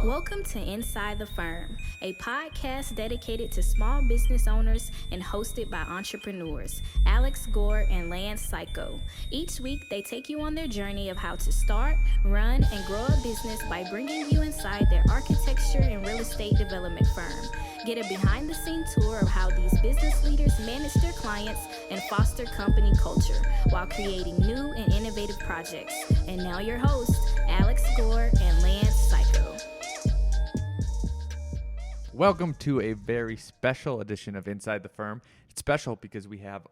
Welcome to Inside the Firm, a podcast dedicated to small business owners and hosted by entrepreneurs, Alex Gore and Lance Cayko. Each week, they take you on their journey of how to start, run, and grow a business by bringing you inside their architecture and real estate development firm. Get a behind-the-scenes tour of how these business leaders manage their clients and foster company culture while creating new and innovative projects. And now your hosts, Alex Gore and Lance Cayko. Welcome to a very special edition of Inside the Firm. It's special because we have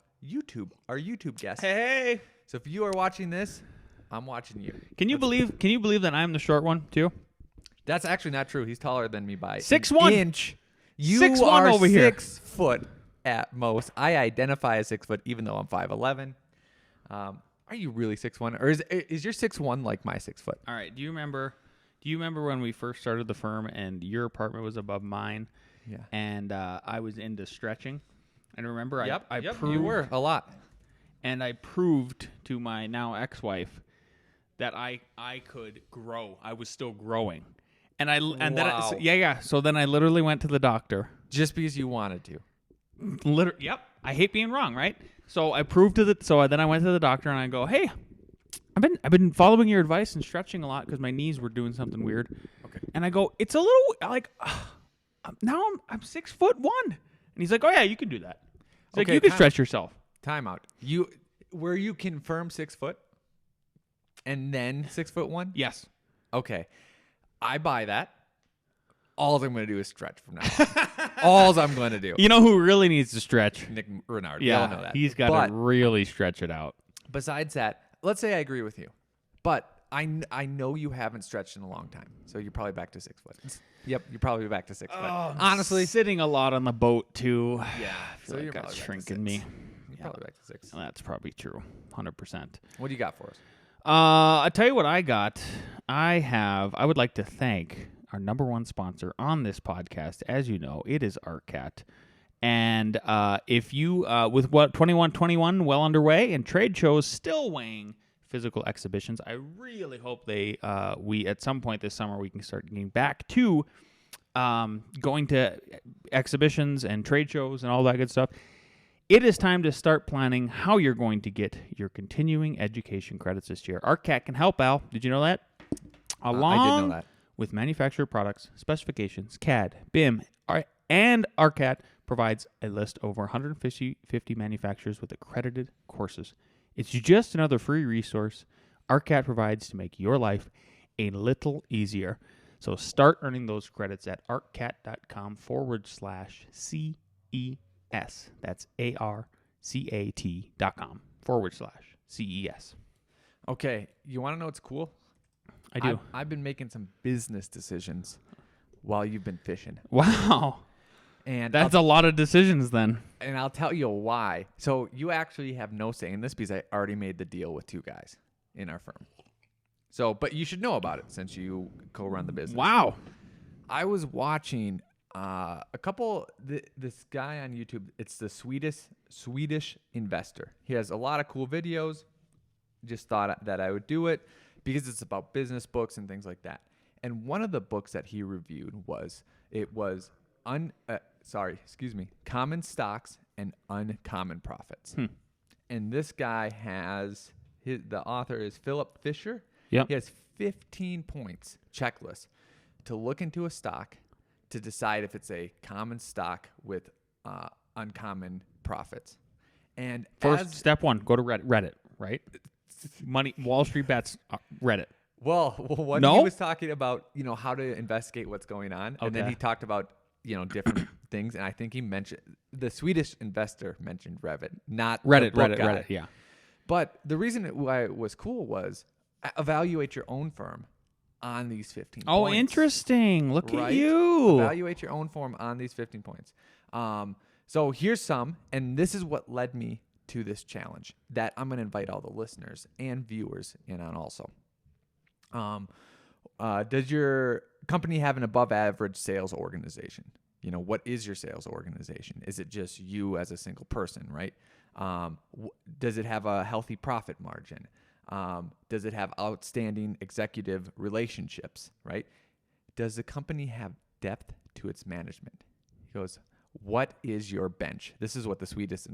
our YouTube guest. Hey. So if you are watching this, I'm watching you. Can you believe that I'm the short one too? That's actually not true. He's taller than me by 6'1". an inch. You 6'1" are over here. 6 foot at most. I identify as 6 foot, even though I'm 5'11". Are you really 6'1", or is your 6'1" like my 6 foot? All right. Do you remember when we first started the firm and your apartment was above mine? Yeah. And I was into stretching. And remember, I Yep, proved, you were a lot. And I proved to my now ex-wife that I could grow. I was still growing. And Wow. So then I literally went to the doctor. Just because you wanted to. Yep. I hate being wrong, right? So I proved then I went to the doctor and I go, hey, I've been following your advice and stretching a lot because my knees were doing something weird. Okay. And I go, it's a little like now I'm 6'1", and he's like, oh yeah, you can do that. He's like, you can stretch yourself. Time out. Were you confirmed 6 foot, and then 6'1"? Yes. Okay. I buy that. All I'm going to do is stretch from now on. All I'm going to do. You know who really needs to stretch? Nick Renard. Yeah, We all know that. he's got to really stretch it out. Besides that, let's say I agree with you, but I know you haven't stretched in a long time, so you're probably back to 6 foot. Yep, you're probably back to 6 foot. Honestly, Sitting a lot on the boat too. yeah. I feel So like you're that's probably shrinking me. You're probably back to 6. That's probably true. 100%. What do you got for us? I'll tell you what I got. I would like to thank our number one sponsor on this podcast. As you know, it is A.R.E. And if you, with 2121 well underway and trade shows still weighing physical exhibitions, I really hope we at some point this summer we can start getting back to going to exhibitions and trade shows and all that good stuff. It is time to start planning how you're going to get your continuing education credits this year. A.R.E. can help, Al. Did you know that? I did know that. With manufacturer products, specifications, CAD, BIM, and A.R.E. provides a list of over 150 manufacturers with accredited courses. It's just another free resource A.R.E. provides to make your life a little easier. So start earning those credits at arcat.com/CES. That's ARCAT.com/CES. Okay, you want to know what's cool? I do. I've been making some business decisions while you've been fishing. Wow. And That's a lot of decisions then. And I'll tell you why. So you actually have no say in this because I already made the deal with 2 guys in our firm. So, but you should know about it since you co-run the business. Wow. I was watching this guy on YouTube. It's the Swedish investor. He has a lot of cool videos. Just thought that I would do it because it's about business books and things like that. And one of the books that he reviewed was Common Stocks and Uncommon Profits. And this guy the author is Philip Fisher. Yep. He has 15 points checklist to look into a stock to decide if it's a common stock with uncommon profits. And First, step 1, go to Reddit, right? Wall Street Bets, Reddit. Well, when he was talking about, how to investigate what's going on, and then he talked about, different things, and I think he mentioned the Swedish investor mentioned Reddit, not Reddit, yeah. But the reason why it was cool was evaluate your own firm on these 15 points. Oh, interesting. Look at you. Evaluate your own firm on these 15 points. So here's some, and this is what led me to this challenge that I'm going to invite all the listeners and viewers in on also. Does your company have an above average sales organization? What is your sales organization? Is it just you as a single person, right? Does it have a healthy profit margin? Does it have outstanding executive relationships, right? does the company have depth to its management? He goes, what is your bench? This is what the Swedish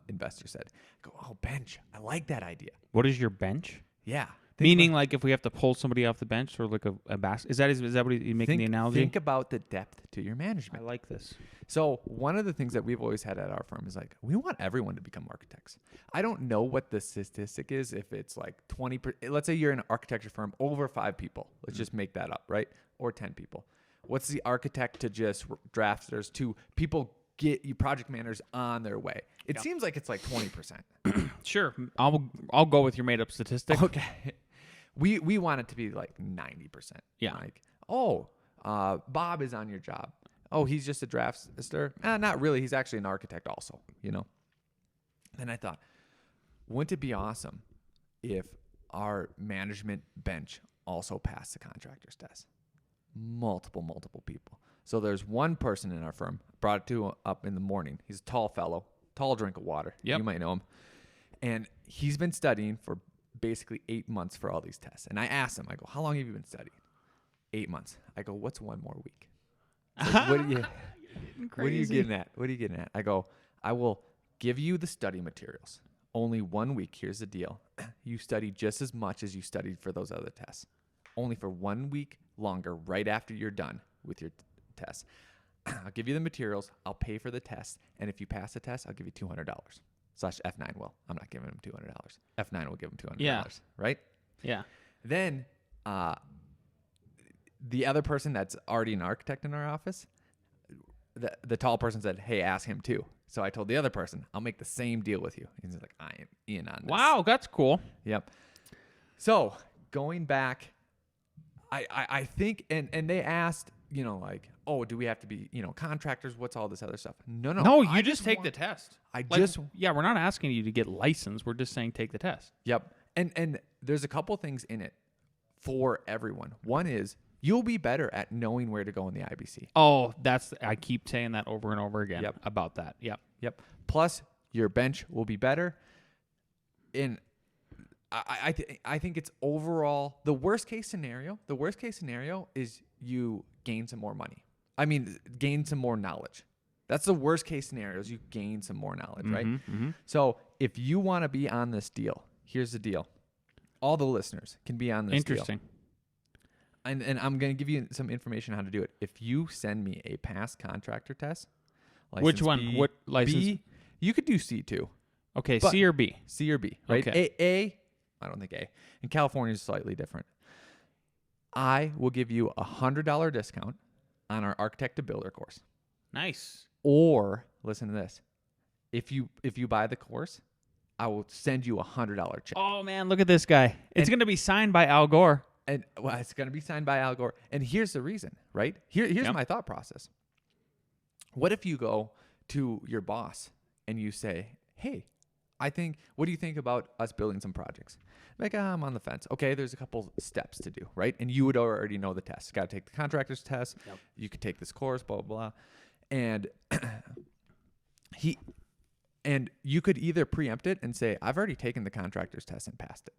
investor said. I go, oh, bench. I like that idea. What is your bench? Yeah. Meaning, like, if we have to pull somebody off the bench or like a basket. Is that what you're making the analogy? Think about the depth to your management. I like this. So one of the things that we've always had at our firm is like, we want everyone to become architects. I don't know what the statistic is. If it's like 20, let's say you're in an architecture firm over 5 people. Let's just make that up, right? Or 10 people. What's the architect to just drafters to people get you project managers on their way? It seems like it's like 20%. Sure. I'll go with your made up statistic. Okay. We want it to be like 90%. Yeah. Like, Bob is on your job. Oh, he's just a drafter? Not really. He's actually an architect also, you know? And I thought, wouldn't it be awesome if our management bench also passed the contractor's test? Multiple people. So there's one person in our firm, brought it to up in the morning. He's a tall fellow, tall drink of water. Yep. You might know him. And he's been studying for basically 8 months for all these tests. And I asked him, I go, how long have you been studying? 8 months. I go, what's one more week? Like, what are you getting at? What are you getting at? I go, I will give you the study materials. Only 1 week. Here's the deal. You study just as much as you studied for those other tests. Only for 1 week longer right after you're done with your tests. I'll give you the materials. I'll pay for the test. And if you pass the test, I'll give you $200. Slash F9 will. I'm not giving him $200. F9 will give him $200. Yeah. Right? Yeah. Then the other person that's already an architect in our office, the tall person said, hey, ask him too. So I told the other person, I'll make the same deal with you. He's like, I am in on this. Wow, that's cool. Yep. So going back, I think, and they asked, you know, like, oh, do we have to be, you know, contractors? What's all this other stuff? No, you just take the test. Yeah, we're not asking you to get licensed. We're just saying take the test. Yep. And there's a couple things in it for everyone. One is you'll be better at knowing where to go in the IBC. Oh, I keep saying that over and over again. Yep. About that. Yep. Plus, your bench will be better. And I think it's overall the worst case scenario. The worst case scenario is you gain some more money. I mean, gain some more knowledge. That's the worst case scenario is you gain some more knowledge, right? Mm-hmm. So if you want to be on this deal, here's the deal. All the listeners can be on this Interesting. deal. And I'm going to give you some information on how to do it. If you send me a past contractor test. Which one? B, what license? B, you could do C2. Okay, But- C or B? C or B, right? Okay. A, I don't think A. In California is slightly different. I will give you $100 discount on our architect to builder course. Nice. Or listen to this. If you buy the course, I will send you $100 check. Oh man, look at this guy. It's going to be signed by Al Gore. And well, it's going to be signed by Al Gore. And here's the reason, right? Here's Yep. my thought process. What if you go to your boss and you say, hey, what do you think about us building some projects? Like, I'm on the fence. Okay, there's a couple steps to do, right? And you would already know the test. Got to take the contractor's test. Yep. You could take this course, blah, blah, blah. And you could either preempt it and say, I've already taken the contractor's test and passed it.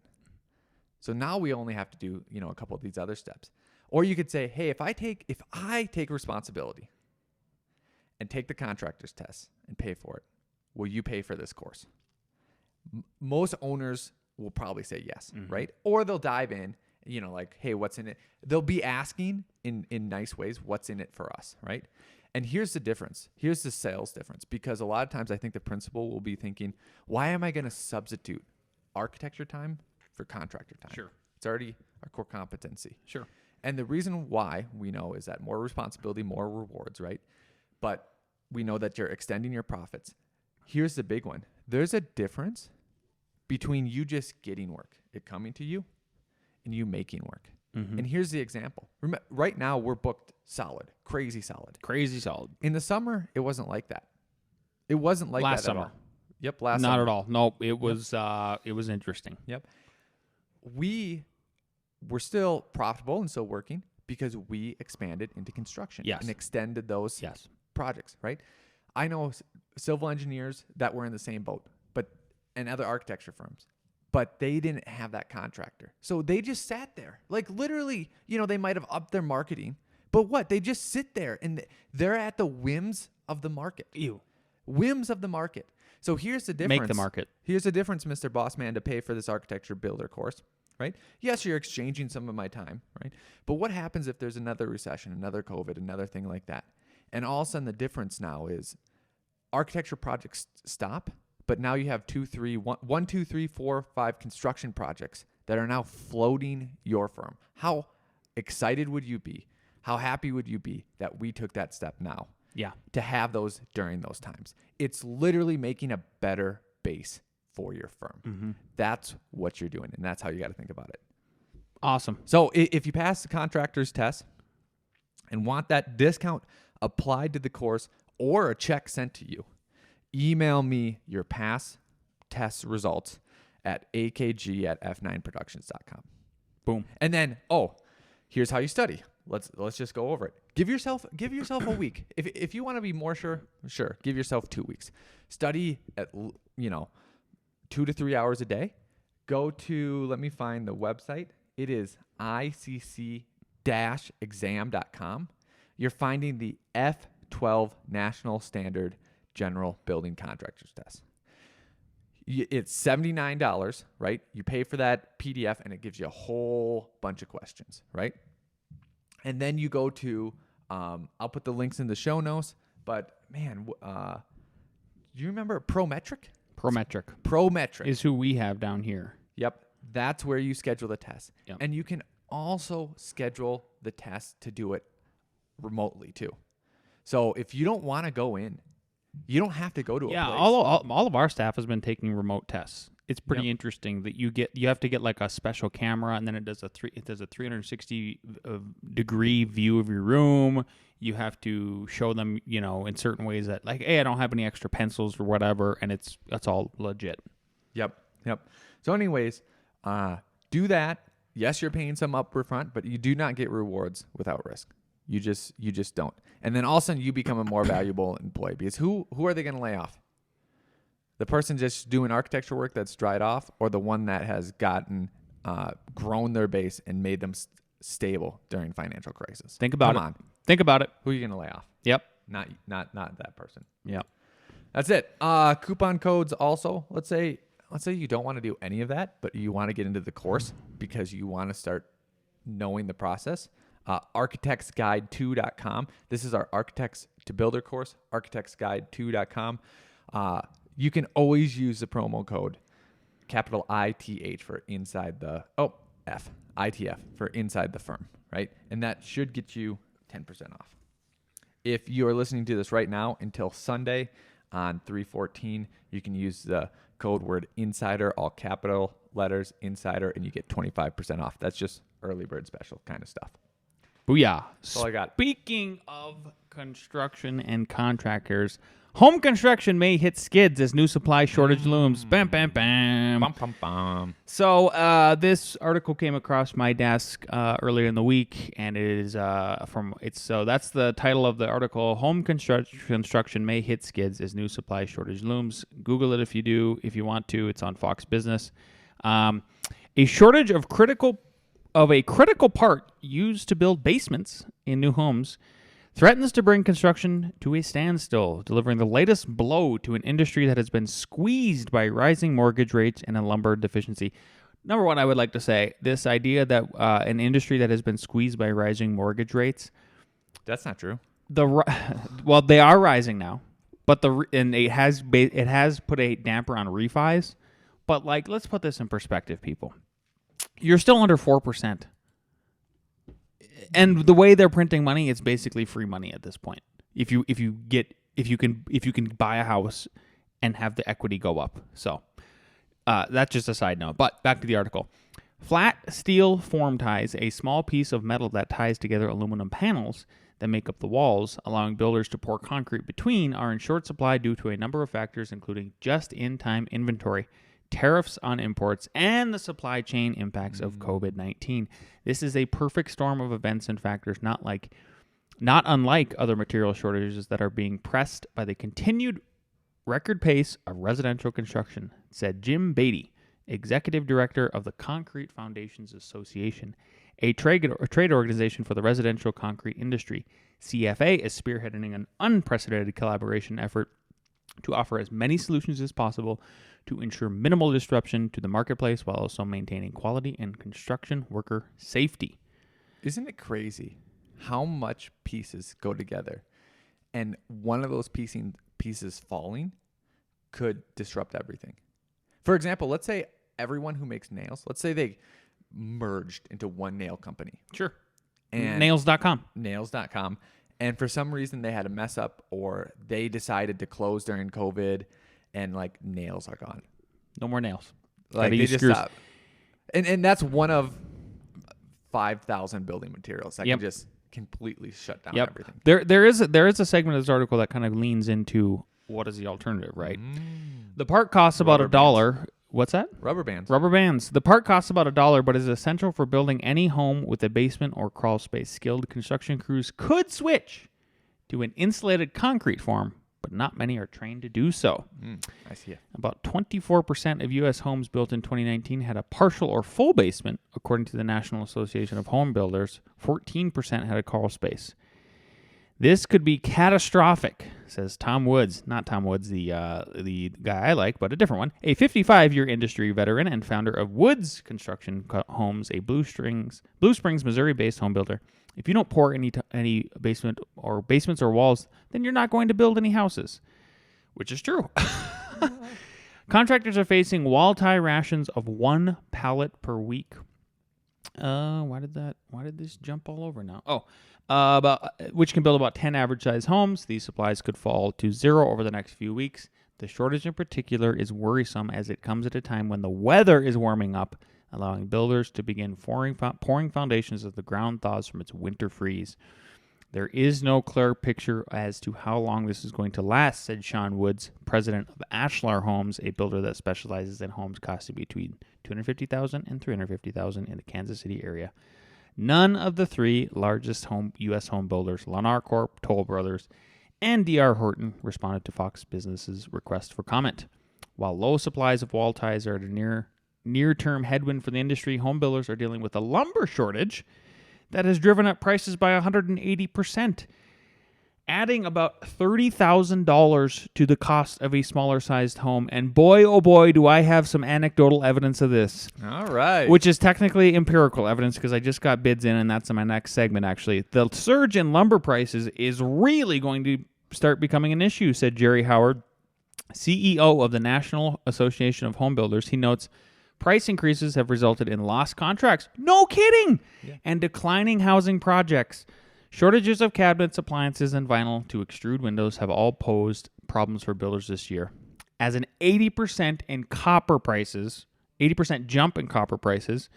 So now we only have to do, you know, a couple of these other steps. Or you could say, hey, if I take responsibility and take the contractor's test and pay for it, will you pay for this course? Most owners will probably say yes, right? Or they'll dive in, you know, like, hey, what's in it? They'll be asking in nice ways, what's in it for us, right? And here's the difference. Here's the sales difference. Because a lot of times I think the principal will be thinking, why am I going to substitute architecture time for contractor time? Sure. It's already our core competency. Sure. And the reason why we know is that more responsibility, more rewards, right? But we know that you're extending your profits. Here's the big one. There's a difference between you just getting work, it coming to you, and you making work. And here's the example. Right now, we're booked solid, crazy solid. Crazy solid. In the summer, it wasn't like that. It wasn't like Last that summer. at all. Yep, last Not summer. at all. No, it was interesting. Yep. We were still profitable and still working because we expanded into construction Yes. and extended those Yes. projects, right? I know civil engineers that were in the same boat, and other architecture firms. but they didn't have that contractor. So they just sat there. Like literally, they might have upped their marketing, but what? They just sit there and they're at the whims of the market. Whims of the market. So here's the difference. Make the market. Here's the difference, Mr. Bossman, to pay for this architecture builder course, right? Yes, you're exchanging some of my time, right? But what happens if there's another recession, another COVID, another thing like that? And all of a sudden the difference now is architecture projects stop, but now you have 1, 2, 3, 4, 5 construction projects that are now floating your firm. How excited would you be? How happy would you be that we took that step now? Yeah. To have those during those times. It's literally making a better base for your firm. Mm-hmm. That's what you're doing, and that's how you got to think about it. Awesome. So if you pass the contractor's test and want that discount applied to the course or a check sent to you, email me your past test results at akg@f9productions.com. Boom. And then, here's how you study. Let's just go over it. Give yourself a week. If you want to be more sure, give yourself 2 weeks. Study at 2 to 3 hours a day. Go to, let me find the website. It is icc-exam.com. You're finding the F12 National Standard General Building Contractors Test. It's $79, right? You pay for that PDF and it gives you a whole bunch of questions, right? And then you go to, I'll put the links in the show notes, but man, do you remember Prometric? Prometric is who we have down here. Yep. That's where you schedule the test. Yep. And you can also schedule the test to do it remotely too. So if you don't want to go in, you don't have to go to a place. all of our staff has been taking remote tests. It's pretty interesting that you have to get like a special camera, and then it does a 360 degree view of your room. You have to show them, in certain ways that like, hey, I don't have any extra pencils or whatever, and that's all legit. Yep. So anyways, do that. Yes, you're paying some up front, but you do not get rewards without risk. You just don't. And then all of a sudden you become a more valuable employee, because who are they going to lay off? The person just doing architecture work that's dried off, or the one that has grown their base and made them stable during financial crisis? Think about it. Come on. Think about it. Who are you going to lay off? Yep. Not that person. Yep. That's it. Coupon codes also. Let's say you don't want to do any of that, but you want to get into the course because you want to start knowing the process. architectsguide2.com. This is our Architects to Builder course, architectsguide2.com. You can always use the promo code capital ITH for inside the ITF for inside the firm, right? And that should get you 10% off. If you are listening to this right now until Sunday on 3/14, you can use the code word insider, all capital letters, insider, and you get 25% off. That's just early bird special kind of stuff. Booyah. That's all I got. Speaking of construction and contractors, home construction may hit skids as new supply shortage looms. Bam, bam, bam. Bum, bum, bum. So this article came across my desk earlier in the week, and it is so that's the title of the article: Home construction may hit skids as new supply shortage looms. Google it if you want to. It's on Fox Business. A shortage of a critical part used to build basements in new homes threatens to bring construction to a standstill, delivering the latest blow to an industry that has been squeezed by rising mortgage rates and a lumber deficiency. Number one, I would like to say this idea that an industry that has been squeezed by rising mortgage rates. That's not true. Well, they are rising now, but it has put a damper on refis. But let's put this in perspective, people. You're still under 4%. And the way they're printing money, it's basically free money at this point. If you can buy a house and have the equity go up. So that's just a side note. But back to the article. Flat steel form ties, a small piece of metal that ties together aluminum panels that make up the walls, allowing builders to pour concrete between, are in short supply due to a number of factors, including just-in-time inventory, tariffs on imports, and the supply chain impacts of COVID-19. This is a perfect storm of events and factors, not unlike other material shortages that are being pressed by the continued record pace of residential construction, said Jim Beatty, executive director of the Concrete Foundations Association, a trade organization for the residential concrete industry. CFA is spearheading an unprecedented collaboration effort to offer as many solutions as possible to ensure minimal disruption to the marketplace while also maintaining quality and construction worker safety. Isn't it crazy how much pieces go together? And one of those pieces falling could disrupt everything. For example, let's say everyone who makes nails, let's say they merged into one nail company. Sure. And Nails.com. Nails.com. And for some reason they had a mess up, or they decided to close during COVID, and like nails are gone. No more nails. Like they just stop. And that's one of 5,000 building materials that can just completely shut down everything. There is a segment of this article that kind of leans into what is the alternative, right? The part costs about $1. What's that? Rubber bands. Rubber bands. The part costs about $1, but is essential for building any home with a basement or crawl space. Skilled construction crews could switch to an insulated concrete form, but not many are trained to do so. I see it. About 24% of U.S. homes built in 2019 had a partial or full basement, according to the National Association of Home Builders. 14% had a crawl space. This could be catastrophic, says Tom Woods. Not Tom Woods, the guy I like, but a different one. A 55-year industry veteran and founder of Woods Construction Homes, a Blue Springs, Missouri-based home builder. If you don't pour any basements or walls, then you're not going to build any houses, which is true. Contractors are facing wall tie rations of 1 pallet per week. Why did this jump all over now? Which can build about 10 average-sized homes. These supplies could fall to zero over the next few weeks. The shortage in particular is worrisome as it comes at a time when the weather is warming up, allowing builders to begin pouring foundations as the ground thaws from its winter freeze. There is no clear picture as to how long this is going to last, said Sean Woods, president of Ashlar Homes, a builder that specializes in homes costing between $250,000 and $350,000 in the Kansas City area. None of the three largest U.S. home builders, Lennar Corp, Toll Brothers, and D.R. Horton, responded to Fox Business's request for comment. While low supplies of wall ties are a near-term headwind for the industry, home builders are dealing with a lumber shortage that has driven up prices by 180%, adding about $30,000 to the cost of a smaller-sized home. And boy, oh boy, do I have some anecdotal evidence of this. All right. Which is technically empirical evidence because I just got bids in, and that's in my next segment, actually. The surge in lumber prices is really going to start becoming an issue, said Jerry Howard, CEO of the National Association of Home Builders. He notes, price increases have resulted in lost contracts. No kidding! Yeah. And declining housing projects. Shortages of cabinets, appliances, and vinyl to extrude windows have all posed problems for builders this year. As an 80% jump in copper prices.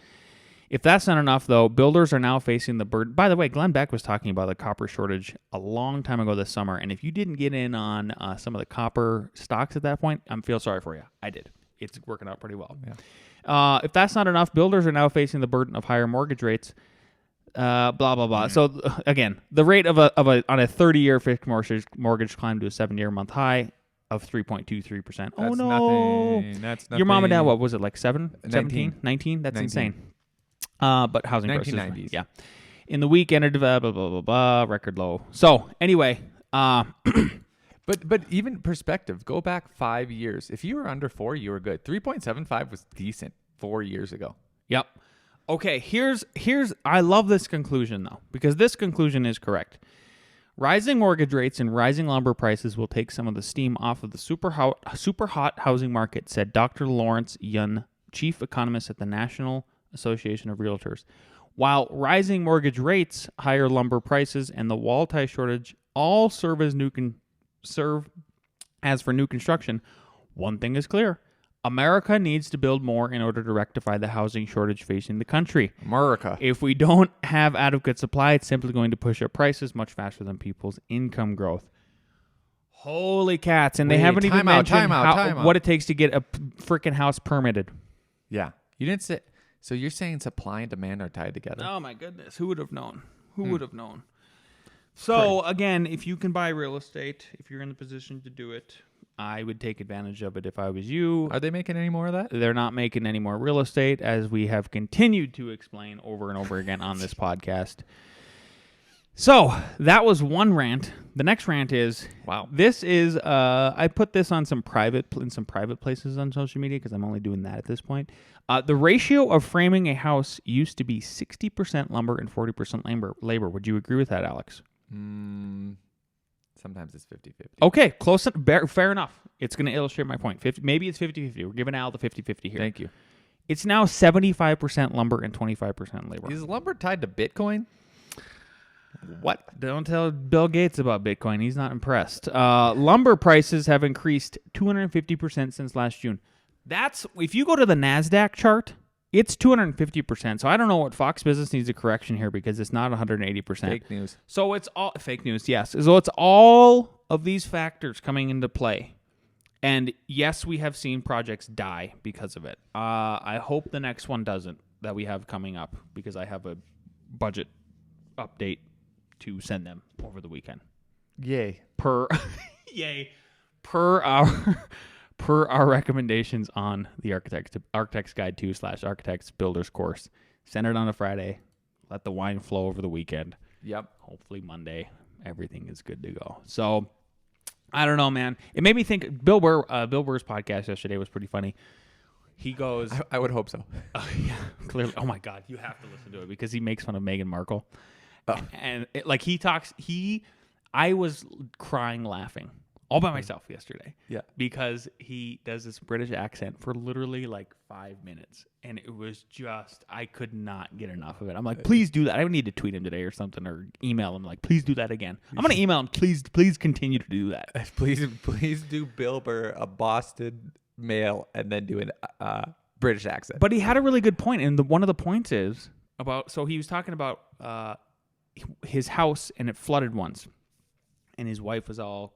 If that's not enough, though, builders are now facing the burden. By the way, Glenn Beck was talking about the copper shortage a long time ago this summer, and if you didn't get in on some of the copper stocks at that point, I feel sorry for you. I did. It's working out pretty well. Yeah. If that's not enough, builders are now facing the burden of higher mortgage rates. Blah blah blah. So again, the rate on a 30-year fixed mortgage climbed to a 7-year month high of 3.23%. Oh no, nothing. That's nothing. Your mom and dad, what was it, like 17, 19? 19? That's 19. Insane. But housing 1990s. prices, yeah. In the week ended blah blah blah blah, record low. So anyway, But even perspective, go back 5 years. If you were under 4, you were good. 3.75 was decent 4 years ago. Yep. Okay, here's I love this conclusion, though, because this conclusion is correct. Rising mortgage rates and rising lumber prices will take some of the steam off of the super hot housing market, said Dr. Lawrence Yun, chief economist at the National Association of Realtors. While rising mortgage rates, higher lumber prices, and the wall tie shortage all serve as for new construction, one thing is clear. America needs to build more in order to rectify the housing shortage facing the country. America. If we don't have adequate supply, it's simply going to push up prices much faster than people's income growth. Holy cats. And they haven't even mentioned what it takes to get a freaking house permitted. Yeah. You didn't say. So you're saying supply and demand are tied together? Oh, my goodness. Who would have known? Who would have known? So, again, if you can buy real estate, if you're in the position to do it, I would take advantage of it if I was you. Are they making any more of that? They're not making any more real estate, as we have continued to explain over and over again on this podcast. So that was one rant. The next rant is, Wow. This is I put this on some private places on social media because I'm only doing that at this point. The ratio of framing a house used to be 60% lumber and 40% labor. Would you agree with that, Alex? Sometimes it's 50-50. Okay, close. Fair enough. It's going to illustrate my point. Maybe it's 50-50. We're giving Al the 50-50 here. Thank you. It's now 75% lumber and 25% labor. Is lumber tied to Bitcoin? What? Don't tell Bill Gates about Bitcoin. He's not impressed. Lumber prices have increased 250% since last June. That's if you go to the NASDAQ chart, it's 250%. So I don't know what Fox Business needs a correction here because it's not 180%. Fake news. So it's all fake news, yes. So it's all of these factors coming into play. And yes, we have seen projects die because of it. I hope the next one doesn't that we have coming up because I have a budget update to send them over the weekend. Yay. Per our recommendations on the Architect's Guide 2 / Architect's Builders course. Send it on a Friday. Let the wine flow over the weekend. Yep. Hopefully Monday, everything is good to go. So, I don't know, man. It made me think, Bill Burr's podcast yesterday was pretty funny. He goes... I would hope so. Yeah, clearly. Oh, my God. You have to listen to it because he makes fun of Meghan Markle. Oh. And I was crying laughing all by myself yesterday. Yeah. Because he does this British accent for literally like 5 minutes. And it was just, I could not get enough of it. I'm like, please do that. I need to tweet him today or something or email him like, please do that again. I'm going to email him. Please continue to do that. Please do Bill Burr a Boston male and then do a British accent. But he had a really good point. And one of the points is so he was talking about his house and it flooded once. And his wife was all,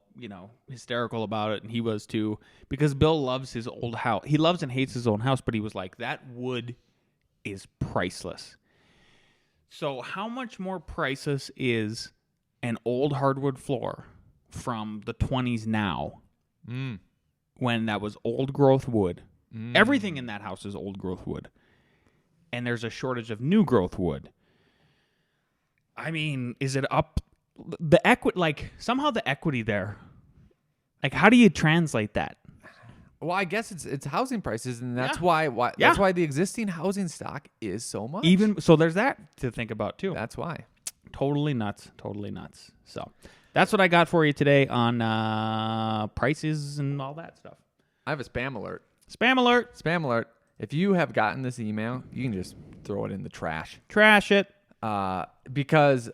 hysterical about it. And he was too, because Bill loves his old house. He loves and hates his own house, but he was like, that wood is priceless. So how much more priceless is an old hardwood floor from the 20s now when that was old growth wood? Everything in that house is old growth wood. And there's a shortage of new growth wood. I mean, is it up? The equity, somehow the equity there. How do you translate that? Well, I guess it's housing prices, and that's why the existing housing stock is so much. Even so, there's that to think about too. That's why. Totally nuts. So that's what I got for you today on prices and all that stuff. I have a spam alert. Spam alert. If you have gotten this email, you can just throw it in the trash. Trash it. Because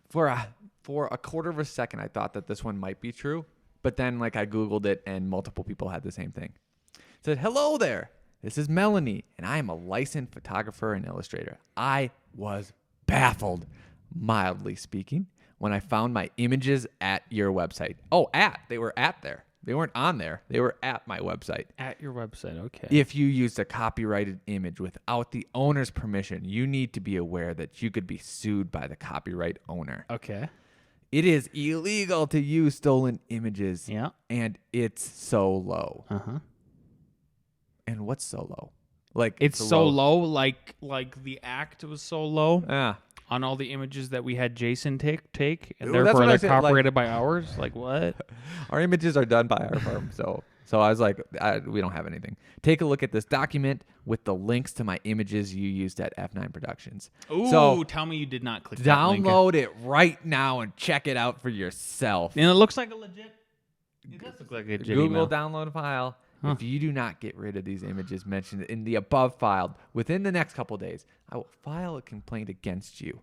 for a quarter of a second, I thought that this one might be true. But then, I Googled it, and multiple people had the same thing. It said, hello there. This is Melanie, and I am a licensed photographer and illustrator. I was baffled, mildly speaking, when I found my images at your website. Oh, they were at there. They weren't on there. They were at my website. At your website, okay. If you used a copyrighted image without the owner's permission, you need to be aware that you could be sued by the copyright owner. Okay. It is illegal to use stolen images. Yeah. And it's so low. Uh-huh. And what's so low? It's so low, like the act was so low. Yeah. On all the images that we had Jason take, and Ooh, therefore they're copyrighted by ours. What? Our images are done by our firm, so I was like, we don't have anything. Take a look at this document with the links to my images you used at F9 Productions. Ooh, so tell me you did not click that link. Download link. it right now and check it out for yourself. And it looks like a legit. It does look like a legit Google email. download file. Huh. If you do not get rid of these images mentioned in the above filed within the next couple of days, I will file a complaint against you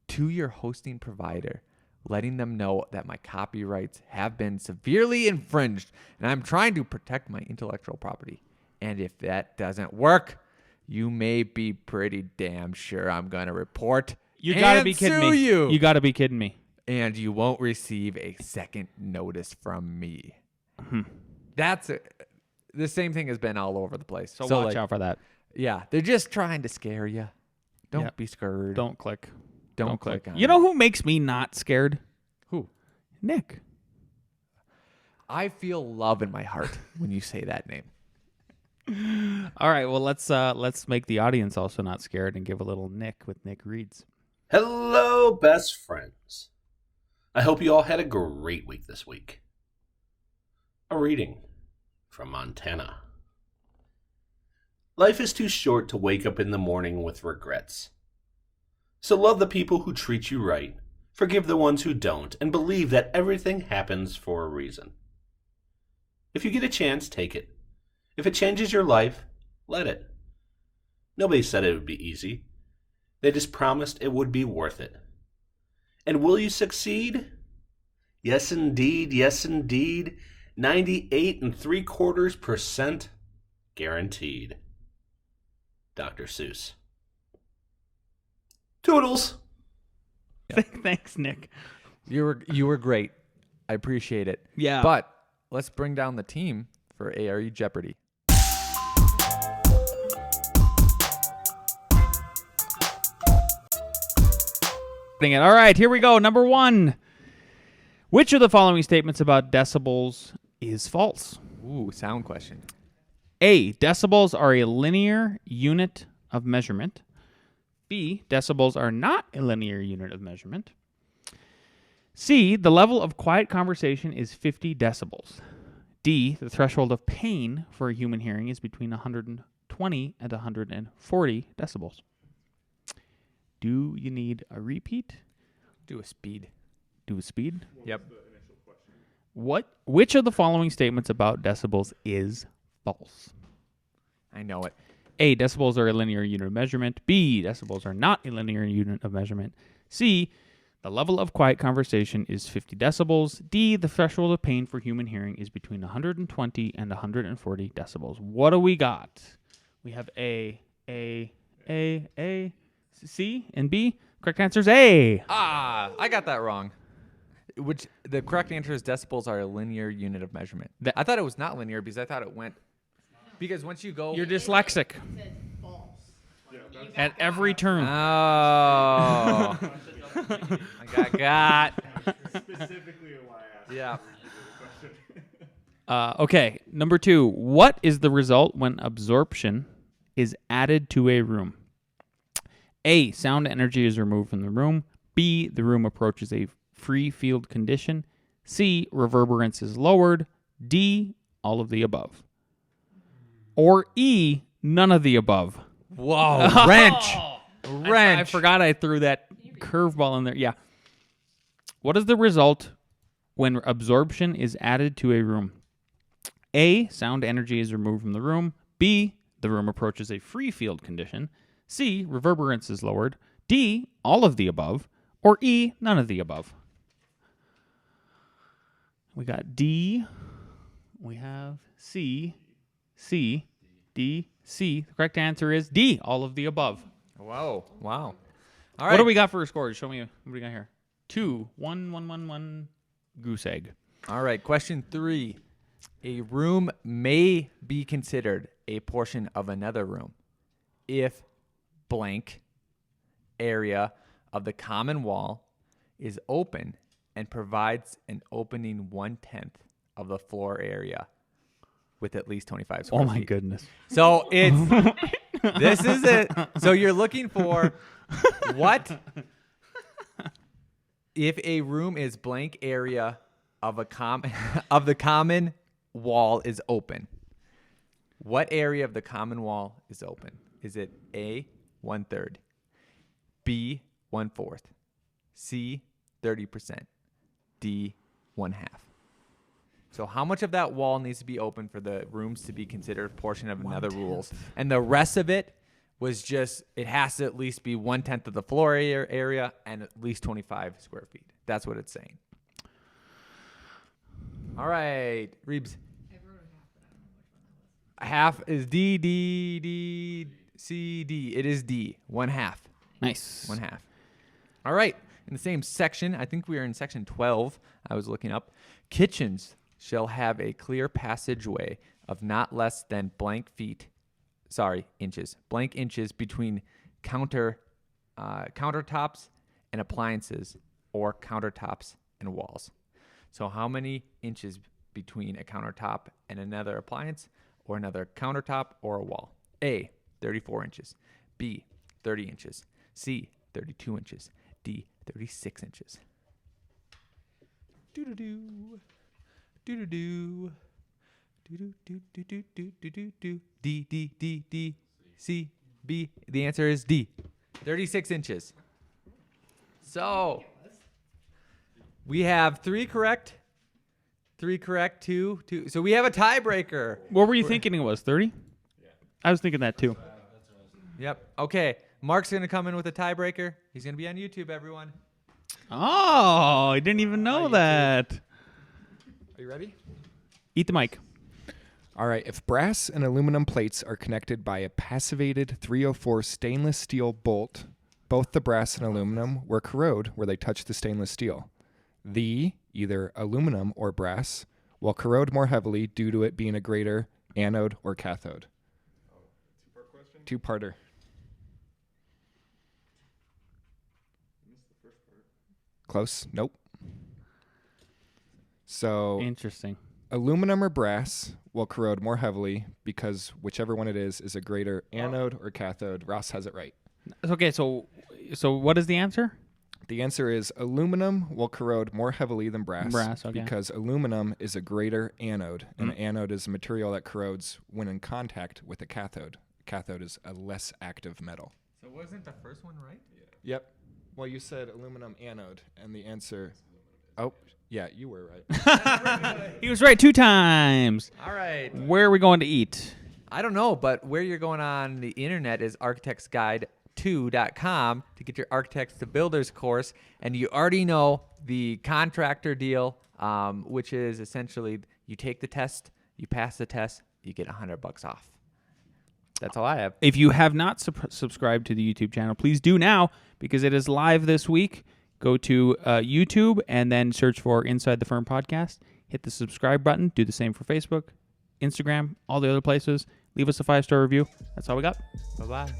to your hosting provider, letting them know that my copyrights have been severely infringed and I'm trying to protect my intellectual property. And if that doesn't work, you may be pretty damn sure I'm going to report You gotta be kidding me. You gotta be kidding me. And you won't receive a second notice from me. That's the same thing has been all over the place. So watch out for that. Yeah, they're just trying to scare you. Don't be scared. Don't click. Don't click on You know who makes me not scared? Who? Nick. I feel love in my heart when you say that name. All right, well let's make the audience also not scared and give a little Nick with Nick Reads. Hello, best friends. I hope you all had a great week this week. A reading from Montana. Life is too short to wake up in the morning with regrets. So love the people who treat you right, forgive the ones who don't, and believe that everything happens for a reason. If you get a chance, take it. If it changes your life, let it. Nobody said it would be easy. They just promised it would be worth it. And will you succeed? Yes, indeed. Yes, indeed. 98.75% guaranteed. Dr. Seuss. Toodles. Thanks, Nick. You were great. I appreciate it. Yeah. But let's bring down the team for A.R.E. Jeopardy. All right, here we go. Number 1. Which of the following statements about decibels is false? Ooh, sound question. A. Decibels are a linear unit of measurement. B. Decibels are not a linear unit of measurement. C. The level of quiet conversation is 50 decibels. D. The threshold of pain for a human hearing is between 120 and 140 decibels. Do you need a repeat? Do a speed. Do a speed? Yep. Which of the following statements about decibels is false? I know it. A. Decibels are a linear unit of measurement. B. Decibels are not a linear unit of measurement. C. The level of quiet conversation is 50 decibels. D. The threshold of pain for human hearing is between 120 and 140 decibels. What do we got? We have A, C, and B. Correct answer is A. I got that wrong. Which the correct answer is decibels are a linear unit of measurement. I thought it was not linear because I thought it went because once you go You're dyslexic. At every turn. Oh. I got. Specifically why I asked. Yeah. Okay, number 2. What is the result when absorption is added to a room? A. Sound energy is removed from the room. B. The room approaches a free field condition. C. Reverberance is lowered. D. All of the above. Or E. None of the above. Whoa. Wrench. Wrench. I forgot I threw that curveball in there. Yeah. What is the result when absorption is added to a room? A. Sound energy is removed from the room. B. The room approaches a free field condition. C. Reverberance is lowered. D. All of the above. Or E. None of the above. We got D. We have C. C. D. C. The correct answer is D. All of the above. Whoa. Wow. All right. What do we got for a score? Show me what we got here. 2, 1, 1, 1, 1. Goose egg. All right. Question 3. A room may be considered a portion of another room if blank area of the common wall is open and provides an opening 1/10 of the floor area with at least 25 square Oh my feet. goodness. So it's this is it. So you're looking for what if a room is blank area of a of the common wall is open. What area of the common wall is open? Is it A, 1/3, B, 1/4, C, 30%, D, 1/2? So how much of that wall needs to be open for the rooms to be considered a portion of another rules? And the rest of it was just, it has to at least be 1/10 of the floor area and at least 25 square feet. That's what it's saying. All right, Reebs. Half is D, D, D, C, D. It is D, 1/2. Nice. 1/2. All right. In the same section, I think we are in section 12. I was looking up. Kitchens shall have a clear passageway of not less than inches between countertops and appliances or countertops and walls. So how many inches between a countertop and another appliance, or another countertop or a wall? A, 34 inches. B, 30 inches. C, 32 inches. D, 36 inches. Do-do-do. Do-do-do. Do-do-do-do-do-do-do-do. D, D, D, D, C, B. The answer is D, 36 inches. So we have three correct, two. So we have a tiebreaker. What were you thinking it was, 30? Yeah. I was thinking that too. Yep. Okay. Mark's going to come in with a tiebreaker. He's going to be on YouTube, everyone. Oh, I didn't even know that. Are you ready? Eat the mic. All right. If brass and aluminum plates are connected by a passivated 304 stainless steel bolt, both the brass and aluminum will corrode where they touch the stainless steel. The, either aluminum or brass, will corrode more heavily due to it being a greater anode or cathode. Two-part question? Two-parter. Missed the first part. Close? Nope. So Interesting. aluminum or brass will corrode more heavily because whichever one it is a greater anode or cathode. Ross has it right. Okay, so what is the answer? The answer is aluminum will corrode more heavily than brass. Okay. Because aluminum is a greater anode, and an anode is a material that corrodes when in contact with a cathode. Cathode is a less active metal. So wasn't the first one right? Yep. Well, you said aluminum anode, and the answer... Oh, yeah, you were right. He was right 2 times. All right. Where are we going to eat? I don't know, but where you're going on the internet is architectsguide2.com to get your Architects to Builders course. And you already know the contractor deal, which is essentially you take the test, you pass the test, you get $100 off. That's all I have. If you have not subscribed to the YouTube channel, please do now because it is live this week. Go to YouTube and then search for Inside the Firm Podcast. Hit the subscribe button. Do the same for Facebook, Instagram, all the other places. Leave us a 5-star review. That's all we got. Bye-bye.